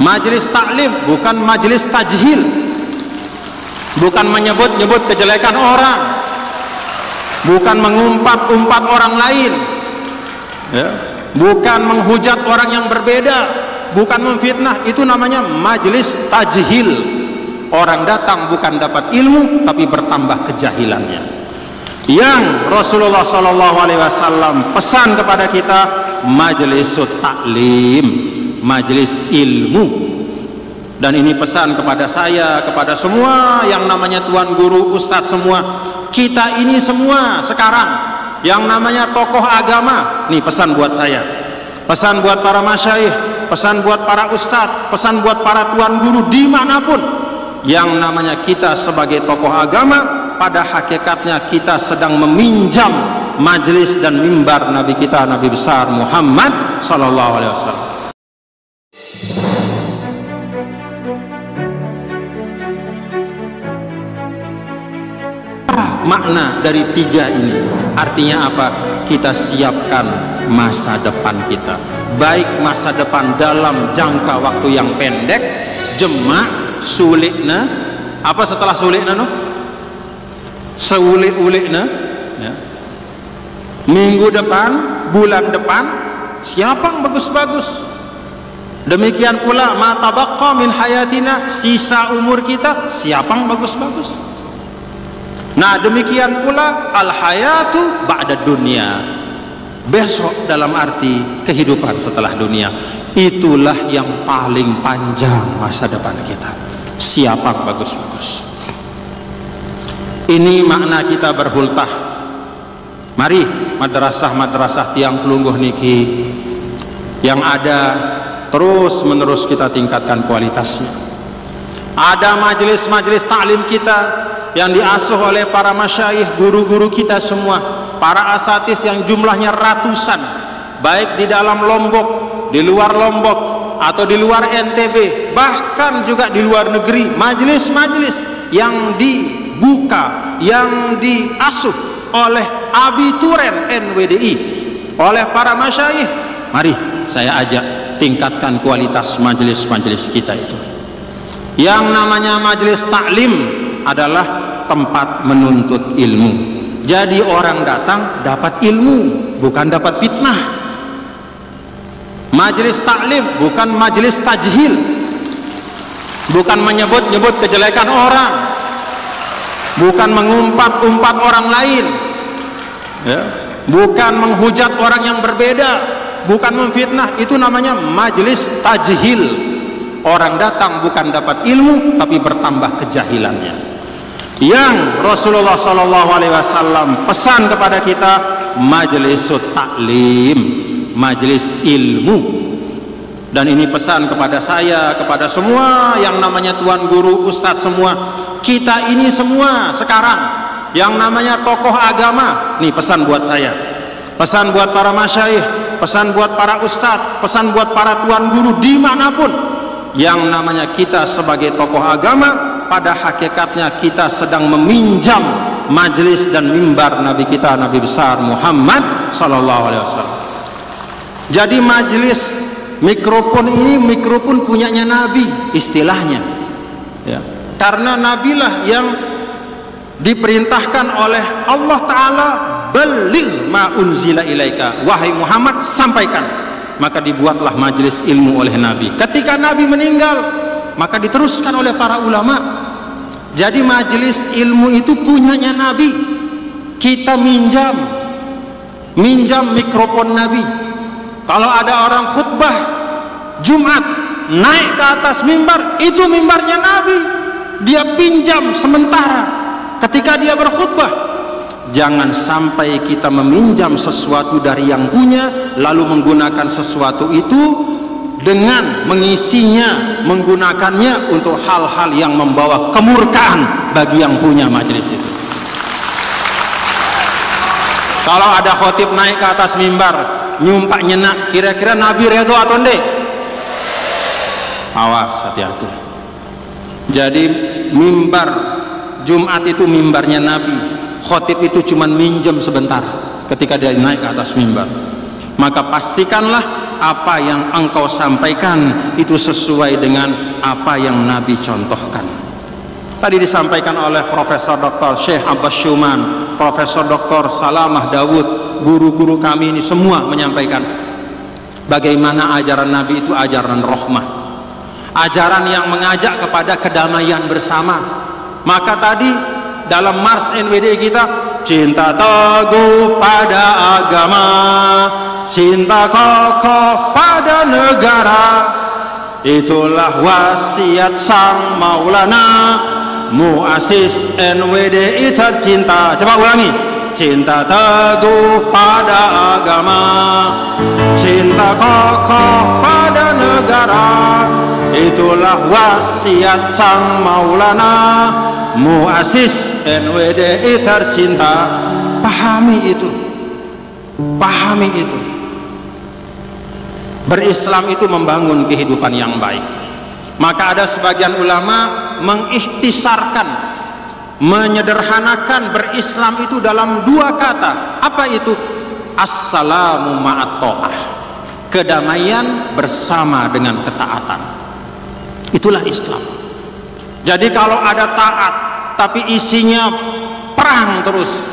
Majelis taklim bukan majelis tajhil, bukan menyebut-nyebut kejelekan orang, bukan mengumpat-umpat orang lain, ya, bukan menghujat orang yang berbeda, bukan memfitnah. Itu namanya majelis tajhil. Orang datang bukan dapat ilmu, tapi bertambah kejahilannya. Yang Rasulullah SAW pesan kepada kita, majelis taklim, majelis ilmu. Dan ini pesan kepada saya, kepada semua yang namanya tuan guru, ustadz semua. Kita ini semua sekarang yang namanya tokoh agama. Nih pesan buat saya, pesan buat para masyayikh, pesan buat para ustadz, pesan buat para tuan guru dimanapun. Yang namanya kita sebagai tokoh agama, pada hakikatnya kita sedang meminjam majelis dan mimbar Nabi kita, Nabi besar Muhammad sallallahu alaihi wasallam. Makna dari tiga ini artinya apa? Kita siapkan masa depan kita, baik masa depan dalam jangka waktu yang pendek, jema sulitna, apa setelah sulitna no? Seulik-ulikna, ya. Minggu depan, bulan depan, siapa yang bagus-bagus. Demikian pula ma tabaqqa min hayatina, sisa umur kita, siapa yang bagus-bagus. Nah demikian pula al hayatu ba'da dunia, besok dalam arti kehidupan setelah dunia. Itulah yang paling panjang masa depan kita. Siapa yang bagus-bagus. Ini makna kita berhultah. Mari madrasah-madrasah tiang pelungguh niki yang ada terus menerus kita tingkatkan kualitasnya. Ada majelis-majelis taklim kita yang diasuh oleh para masyayikh, guru-guru kita semua, para asatis yang jumlahnya ratusan, baik di dalam Lombok, di luar Lombok, atau di luar NTB, bahkan juga di luar negeri. Majelis-majelis yang dibuka, yang diasuh oleh abituren NWDI, oleh para masyayikh. Mari saya ajak tingkatkan kualitas majelis-majelis kita itu. Yang namanya majelis taklim adalah tempat menuntut ilmu. Jadi orang datang dapat ilmu, bukan dapat fitnah. Majelis taklim bukan majelis tajhil, bukan menyebut-nyebut kejelekan orang, bukan mengumpat-umpat orang lain, ya, bukan menghujat orang yang berbeda, bukan memfitnah. Itu namanya majelis tajhil. Orang datang bukan dapat ilmu, tapi bertambah kejahilannya. Yang Rasulullah SAW pesan kepada kita, majelis taklim, majelis ilmu. Dan ini pesan kepada saya, kepada semua yang namanya tuan guru, ustadz semua. Kita ini semua sekarang yang namanya tokoh agama. Nih pesan buat saya, pesan buat para masyayikh, pesan buat para ustadz, pesan buat para tuan guru dimanapun. Yang namanya kita sebagai tokoh agama, pada hakikatnya kita sedang meminjam majelis dan mimbar Nabi kita, Nabi besar Muhammad sallallahu alaihi wasallam. Jadi majelis mikrofon ini mikrofon punyanya Nabi istilahnya, ya. Karena Nabilah yang diperintahkan oleh Allah Ta'ala, balligh ma unzila ilaika, wahai Muhammad sampaikan. Maka dibuatlah majelis ilmu oleh Nabi. Ketika Nabi meninggal, maka diteruskan oleh para ulama. Jadi majelis ilmu itu punyanya Nabi. Kita minjam mikrofon Nabi. Kalau ada orang khutbah Jumat naik ke atas mimbar, itu mimbarnya Nabi. Dia pinjam sementara ketika dia berkhutbah. Jangan sampai kita meminjam sesuatu dari yang punya, lalu menggunakan sesuatu itu dengan mengisinya, menggunakannya untuk hal-hal yang membawa kemurkaan bagi yang punya majelis itu. Kalau ada khotib naik ke atas mimbar nyumpak nyenak, kira-kira Nabi redho atau enggak? Awas, hati-hati. Jadi mimbar Jumat itu mimbarnya Nabi. Khotib itu cuma minjem sebentar ketika dia naik ke atas mimbar. Maka pastikanlah apa yang engkau sampaikan itu sesuai dengan apa yang Nabi contohkan. Tadi disampaikan oleh Profesor Dr. Syekh Abbas Syuman, Profesor Dr. Salamah Dawud, guru-guru kami ini semua menyampaikan bagaimana ajaran Nabi itu ajaran rahmah, ajaran yang mengajak kepada kedamaian bersama. Maka tadi dalam Mars NWD kita, cinta teguh pada agama, cinta kokoh pada negara, itulah wasiat sang Maulana, muassis NWDI tercinta. Coba ulangi, cinta teguh pada agama, cinta kokoh pada negara, itulah wasiat sang Maulana, muassis NWDI tercinta. Pahami itu, pahami itu. Berislam itu membangun kehidupan yang baik. Maka ada sebagian ulama mengikhtisarkan, menyederhanakan berislam itu dalam dua kata. Apa itu? Assalamu ma'at ta'ah, kedamaian bersama dengan ketaatan. Itulah Islam. Jadi kalau ada taat tapi isinya perang terus,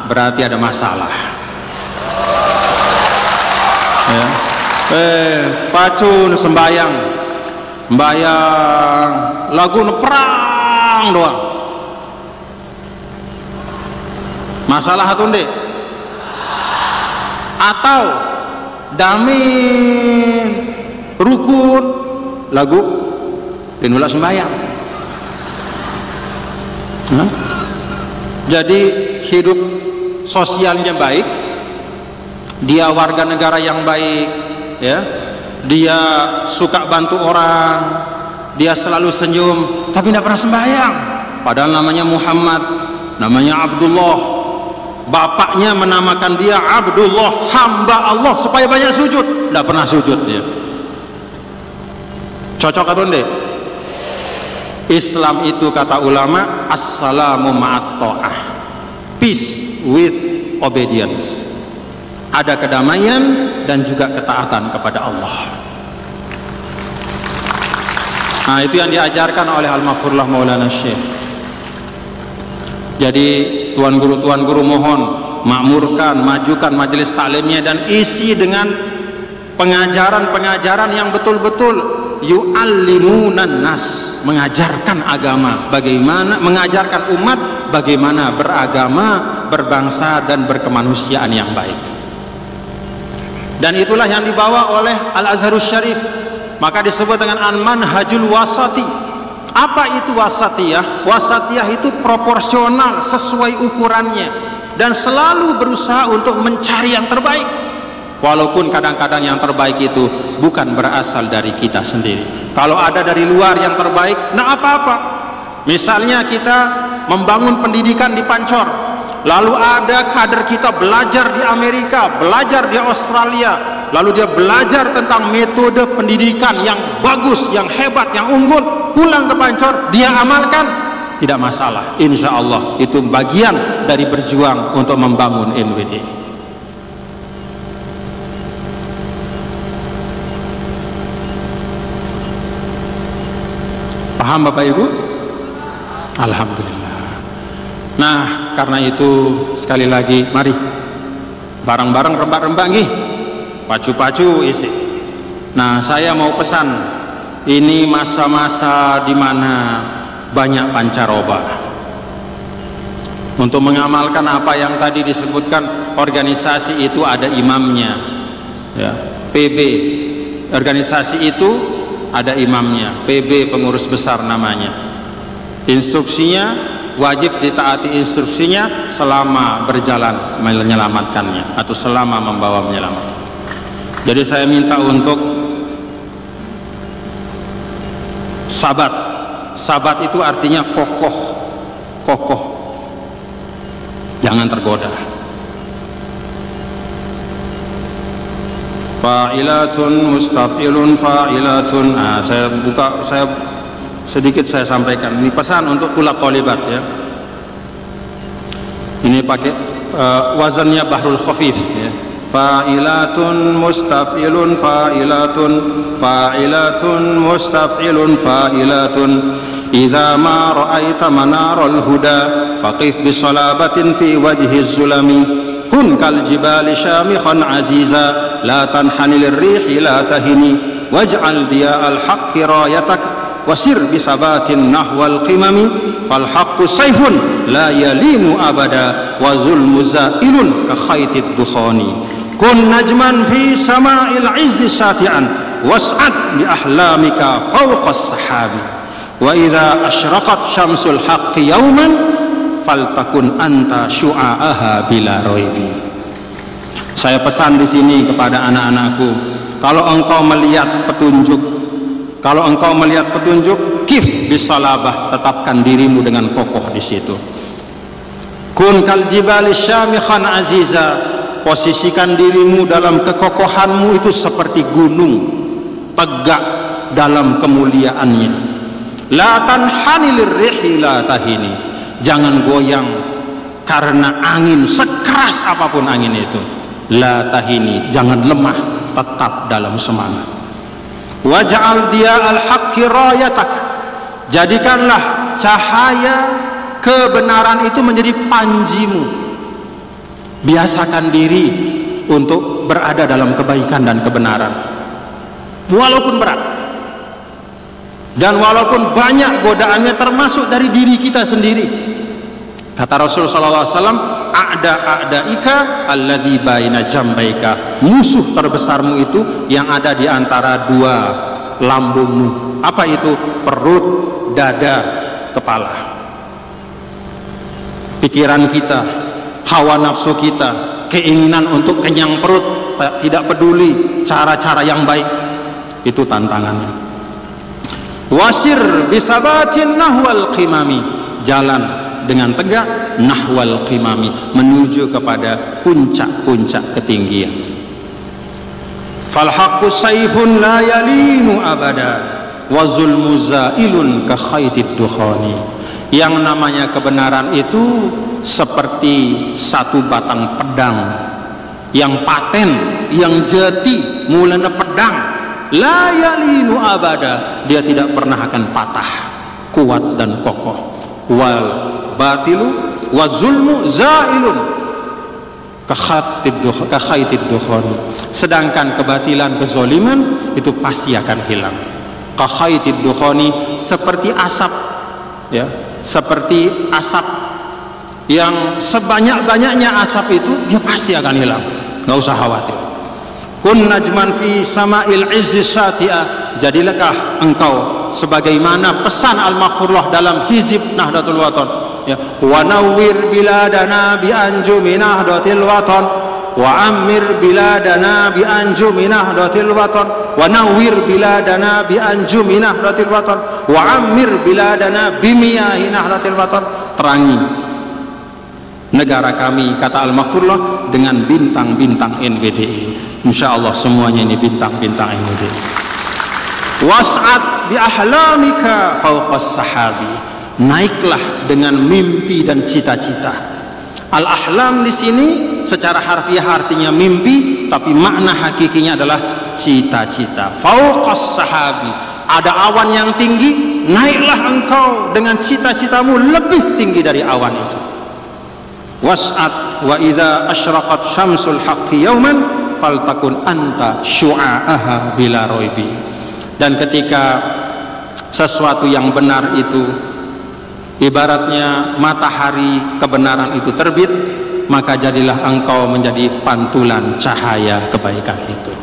berarti ada masalah ya. Pacun sembayang lagu perang doang, masalah hatunde. Atau damin rukun lagu pinula sembayang. Jadi hidup sosialnya baik, dia warga negara yang baik ya, dia suka bantu orang, dia selalu senyum tapi tidak pernah sembahyang, padahal namanya Muhammad, namanya Abdullah, bapaknya menamakan dia Abdullah, hamba Allah, supaya banyak sujud, tidak pernah sujud dia. Cocok atau enggak? Islam itu kata ulama, assalamu ma'at ta'ah, peace with obedience. Ada kedamaian dan juga ketaatan kepada Allah. Nah, itu yang diajarkan oleh Al-Maghfurlah Maulana Syekh. Jadi tuan guru mohon makmurkan, majukan majelis taklimnya dan isi dengan pengajaran-pengajaran yang betul-betul yu'allimunan nas, mengajarkan agama, bagaimana mengajarkan umat bagaimana beragama, berbangsa dan berkemanusiaan yang baik. Dan itulah yang dibawa oleh Al-Azharus Syarif, maka disebut dengan Al-Manhajul Wasati. Apa itu wasatiyah? Wasatiyah itu proporsional sesuai ukurannya dan selalu berusaha untuk mencari yang terbaik, walaupun kadang-kadang yang terbaik itu bukan berasal dari kita sendiri. Kalau ada dari luar yang terbaik, nah apa-apa. Misalnya kita membangun pendidikan di Pancor, lalu ada kader kita belajar di Amerika, belajar di Australia, lalu dia belajar tentang metode pendidikan yang bagus, yang hebat, yang unggul, pulang ke Pancor, dia amalkan, tidak masalah. Insya Allah itu bagian dari berjuang untuk membangun NWD. Paham Bapak Ibu? Alhamdulillah. Nah, karena itu sekali lagi mari bareng-bareng rembak-rembak nih, pacu-pacu isi. Nah, saya mau pesan, ini masa-masa di mana banyak pancaroba. Untuk mengamalkan apa yang tadi disebutkan, organisasi itu ada imamnya ya. PB organisasi itu ada imamnya, PB pengurus besar namanya. Instruksinya wajib ditaati, instruksinya selama berjalan menyelamatkannya atau selama membawa menyelamatkan. Jadi saya minta untuk sabat. Sabat itu artinya kokoh, kokoh, jangan tergoda. Fa'ilatun mustafilun fa'ilatun. Nah, saya buka, saya sedikit saya sampaikan. Ini pesan untuk tulab tolibat ya. Ini pakai wazannya Bahrul Khafif ya. fa'ilatun mustaf'ilun fa'ilatun fa'ilatun mustaf'ilun fa'ilatun idza ma ra'aita manaral huda faqif bisalabatin fi wajhi zulami kun kal jibali syamikhan aziza la tanhani lirrihi la tahini waj'al diya'al haqqi rayatak wasir bisabatin nahwal qimami fal haqqu sayfun la yalinu abada wa zulmu zailun ka khaitid dukhani kun najman fi sama'il izzi sati'an was'ad bi ahlamika fawqas sahabi wa idza asyraqat syamsul haqqi yawman faltakun anta syu'a'aha bila raibi. Saya pesan di sini kepada anak-anakku, kalau engkau melihat petunjuk, kalau engkau melihat petunjuk, kif bisalabah, tetapkan dirimu dengan kokoh di situ. Kun kal jibali syamikhan aziza, posisikan dirimu dalam kekokohanmu itu seperti gunung, tegak dalam kemuliaannya. La tanhani lirrihi la tahini, jangan goyang karena angin, sekeras apapun angin itu. La tahini, jangan lemah, tetap dalam semangat. Waj'al diya'al haqqi rayatak, jadikanlah cahaya kebenaran itu menjadi panjimu. Biasakan diri untuk berada dalam kebaikan dan kebenaran walaupun berat dan walaupun banyak godaannya, termasuk dari diri kita sendiri. Kata Rasulullah SAW, a'da'ika alladzi baina jambaika, musuh terbesarmu itu yang ada di antara dua lambungmu. Apa itu? Perut, dada, kepala. Pikiran kita, hawa nafsu kita, keinginan untuk kenyang perut, tidak peduli cara-cara yang baik, itu tantangannya. Wasir bisabatin nahwal qimami, jalan dengan tegak nahwal qimami, menuju kepada puncak-puncak ketinggian. Fal haqqu sayfun la yalinu abada wa zulmu zailun ka khaitid dukhani. Yang namanya kebenaran itu seperti satu batang pedang yang paten, yang jati, mulana pedang, la yalinu abada, dia tidak pernah akan patah, kuat dan kokoh. Wal batilu wa zulmu zailun ka khaitid dukhani, sedangkan kebatilan, kezaliman itu pasti akan hilang. Ka khaitid dukhani, seperti asap, ya, seperti asap yang sebanyak-banyaknya asap itu dia pasti akan hilang, nggak usah khawatir. Kun najman fi sama'il izzi sati'a, jadilahkah engkau sebagaimana pesan Al-Maghfurullah dalam hizib Nahdlatul Wathon, ya, wa nawwir biladana bi anjumi Nahdlatil Wathon wa ammir biladana bi anjumi Nahdlatil Wathon wa nawwir biladana bi anjumi Nahdlatil Wathon wa ammir biladana bi miyahi Nahdlatil Wathon, terangi negara kami, kata Al-Maghfurullah, dengan bintang-bintang NWDI. Insyaallah semuanya ini bintang-bintang NWDI. Was'ad bi ahlamika fawqas sahabi, naiklah dengan mimpi dan cita-cita. Al-ahlam di sini secara harfiah artinya mimpi, tapi makna hakikinya adalah cita-cita. Fawqas sahabi, ada awan yang tinggi, naiklah engkau dengan cita-citamu lebih tinggi dari awan itu. Was'ad wa idza asyraqat syamsul haqqi yauman faltakun anta syu'a'aha bila raibi. Dan ketika sesuatu yang benar itu, ibaratnya matahari kebenaran itu terbit, maka jadilah engkau menjadi pantulan cahaya kebaikan itu.